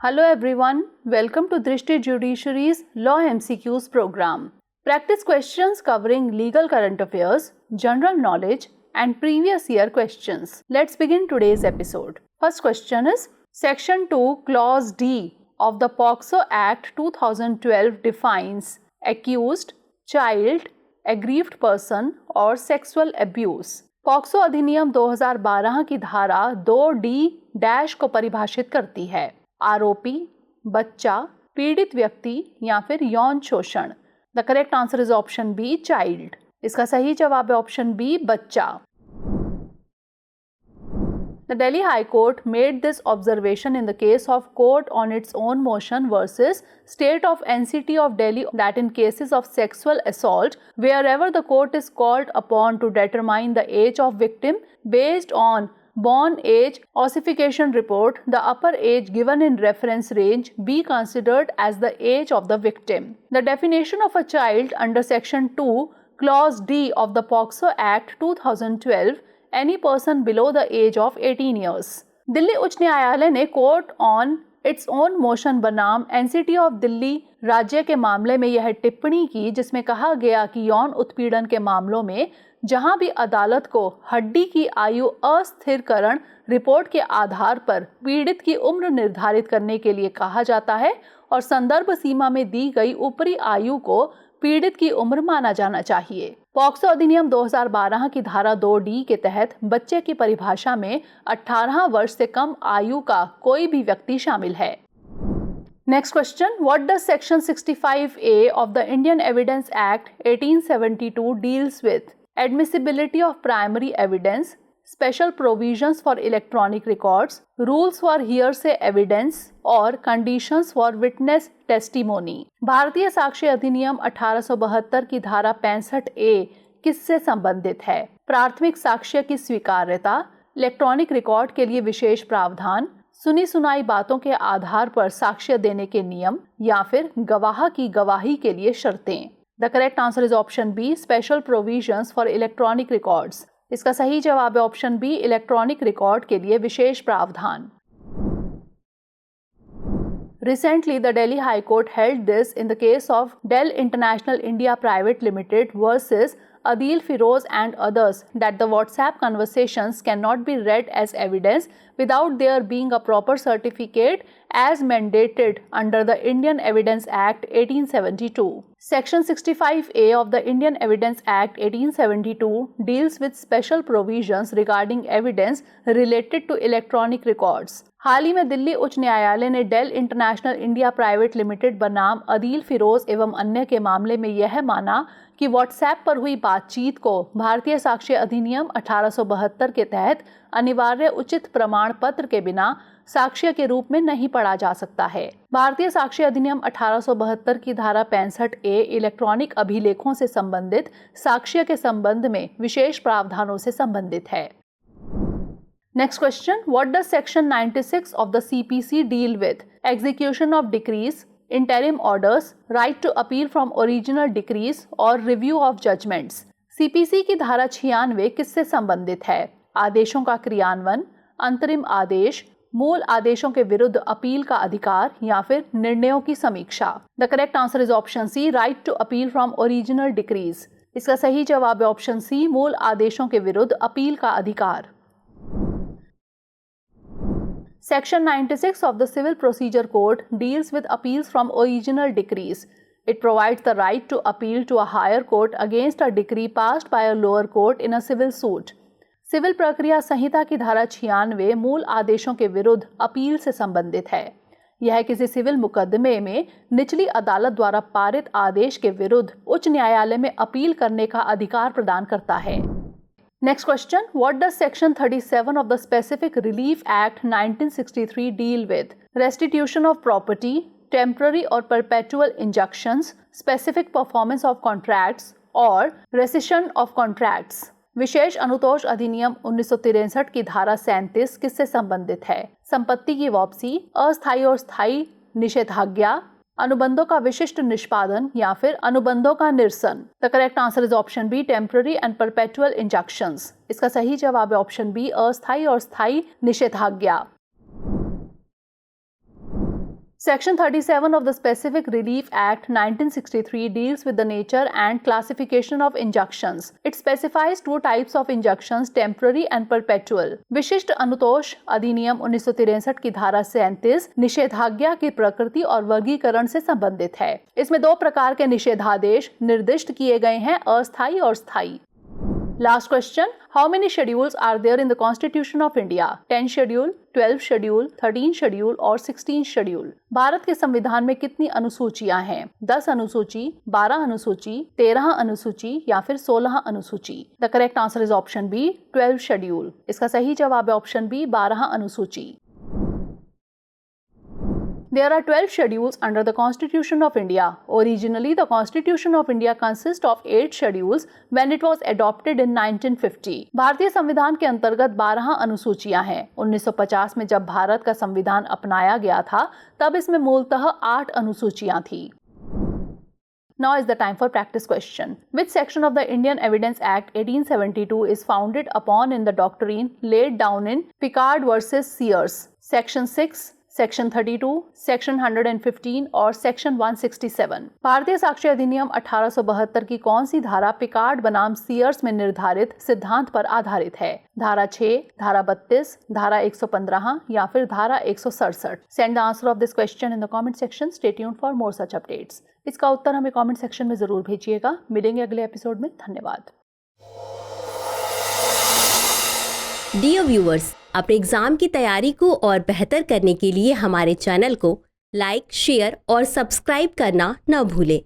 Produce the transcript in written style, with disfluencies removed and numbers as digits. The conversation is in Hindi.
Hello everyone, welcome to Drishti Judiciary's Law MCQs program. Practice questions covering legal current affairs, general knowledge and previous year questions. Let's begin today's episode. First question is, Section 2, Clause D of the POCSO Act 2012 defines accused, child, aggrieved person और sexual abuse. पॉक्सो अधिनियम 2012 की धारा 2D- को परिभाषित करती है। आरोपी, बच्चा, पीड़ित व्यक्ति या फिर यौन शोषण। The correct answer is option B, child. इसका सही जवाब है ऑप्शन बी, बच्चा। The Delhi High Court made this observation in the case of court on its own motion versus State of NCT of Delhi that in cases of sexual assault, wherever the court is called upon to determine the age of victim based on born age ossification report, the upper age given in reference range be considered as the age of the victim. The definition of a child under Section 2, Clause D of the POCSO Act 2012, any person below the age of 18 years. Delhi उच्च न्यायालय ने court on its own motion बनाम एनसीटी ऑफ दिल्ली राज्य के मामले में यह टिप्पणी की जिसमें कहा गया कि यौन उत्पीड़न के मामलों में जहां भी अदालत को हड्डी की आयु अस्थिरकरण रिपोर्ट के आधार पर पीड़ित की उम्र निर्धारित करने के लिए कहा जाता है और संदर्भ सीमा में दी गई ऊपरी आयु को पीड़ित की उम्र माना जाना चाहिए। पॉक्सो अधिनियम 2012 की धारा 2D के तहत बच्चे की परिभाषा में 18 वर्ष से कम आयु का कोई भी व्यक्ति शामिल है। Next question, what does section 65A of the Indian evidence act 1872 deals with admissibility of primary evidence, special provisions for electronic records, rules for hearsay evidence और conditions for witness testimony। भारतीय साक्ष्य अधिनियम 1872 की धारा 65A किससे संबंधित है? प्राथमिक साक्ष्य की स्वीकार्यता, इलेक्ट्रॉनिक रिकॉर्ड के लिए विशेष प्रावधान, सुनी सुनाई बातों के आधार पर साक्ष्य देने के नियम या फिर गवाह की गवाही के लिए शर्तें। The correct answer is option B, special provisions for electronic records. इसका सही जवाब है ऑप्शन बी, इलेक्ट्रॉनिक रिकॉर्ड के लिए विशेष प्रावधान। Recently, the Delhi High Court held this in the case of Dell International India Private Limited versus Adil Firoz and others that the WhatsApp conversations cannot be read as evidence without there being a proper certificate as mandated under the Indian Evidence Act 1872. Section 65A of the Indian Evidence Act 1872 deals with special provisions regarding evidence related to electronic records. हाल ही में दिल्ली उच्च न्यायालय ने Dell International India Private Limited बनाम अदील फिरोज एवं अन्य के मामले में यह माना कि व्हाट्सएप पर हुई बातचीत को भारतीय साक्ष्य अधिनियम 1872 के तहत अनिवार्य उचित प्रमाण पत्र के बिना साक्ष्य के रूप में नहीं पढ़ा जा सकता है। भारतीय साक्ष्य अधिनियम 1872 की धारा 65A इलेक्ट्रॉनिक अभिलेखों से संबंधित साक्ष्य के संबंध में विशेष प्रावधानों से संबंधित है। Next question, what does section 96 of the CPC deal with? Execution of decrees, interim orders, right to appeal from original decrees और review of judgments. CPC की धारा 96 किससे संबंधित है? आदेशों का क्रियान्वयन, अंतरिम आदेश, मूल आदेशों के विरुद्ध अपील का अधिकार या फिर निर्णयों की समीक्षा। The correct answer is option C, right to appeal from original decrees. इसका सही जवाब है ऑप्शन सी, मूल आदेशों के विरुद्ध अपील का अधिकार। Section 96 of the Civil Procedure Code deals with appeals from original decrees. It provides the right to appeal to a higher court against a decree passed by a lower court in a civil suit. Civil प्रक्रिया संहिता की धारा 96 मूल आदेशों के विरुद्ध अपील से संबंधित है। यह किसी सिविल मुकदमे में निचली अदालत द्वारा पारित आदेश के विरुद्ध उच्च न्यायालय में अपील करने का अधिकार प्रदान करता है। Next question, what does section 37 of the Specific Relief Act 1963 deal with? Restitution of property, temporary or perpetual injunctions, specific performance of contracts और rescission of contracts. विशेष अनुतोष अधिनियम 1963 की धारा 37 किससे संबंधित है? संपत्ति की वापसी, अस्थायी और स्थायी निषेधाज्ञा, अनुबंधों का विशिष्ट निष्पादन या फिर अनुबंधों का निरसन। The correct answer is option B, temporary and perpetual injunctions. इसका सही जवाब है ऑप्शन बी, अस्थायी और स्थायी निषेधाज्ञा। Section 37 of the Specific Relief Act 1963 deals with the nature and classification of injunctions. It specifies two types of injunctions, temporary and perpetual. विशिष्ट अनुतोष अधिनियम 1963 की धारा 37 निषेधाज्ञा की प्रकृति और वर्गीकरण से संबंधित है। इसमें दो प्रकार के निषेधादेश निर्दिष्ट किए गए हैं, अस्थायी और स्थायी। Last question. How many schedules are there in the Constitution of India? 10 schedule, 12 schedule, 13 schedule और 16 schedule. भारत के संविधान में कितनी अनुसूचियां हैं? 10 अनुसूची, 12 अनुसूची, 13 अनुसूची या फिर 16 अनुसूची? The correct answer is option B, 12 schedule. इसका सही जवाब है option B, 12 अनुसूची। There are 12 schedules under the Constitution of India. Originally, the Constitution of India consists of 8 schedules when it was adopted in 1950. भारतीय संविधान के अंतर्गत 12 अनुसूचियां हैं। 1950 में जब भारत का संविधान अपनाया गया था, तब इसमें मूलतः 8 अनुसूचियां थी। Now is the time for practice question. Which section of the Indian Evidence Act 1872 is founded upon in the doctrine laid down in Picard versus Sears? Section 6, section 32, section 115 और सेक्शन 167। भारतीय साक्ष्य अधिनियम 1872 की कौन सी धारा पिकार्ड बनाम सीयर्स में निर्धारित सिद्धांत पर आधारित है? धारा 6, धारा 32, धारा 115 या फिर धारा 167? Send the answer of this question in the comment section. Stay tuned for more such updates. इसका उत्तर हमें कमेंट सेक्शन में जरूर भेजिएगा। मिलेंगे अगले एपिसोड में। धन्यवाद। डियर व्यूअर्स, अपने एग्जाम की तैयारी को और बेहतर करने के लिए हमारे चैनल को लाइक, शेयर और सब्सक्राइब करना न भूलें।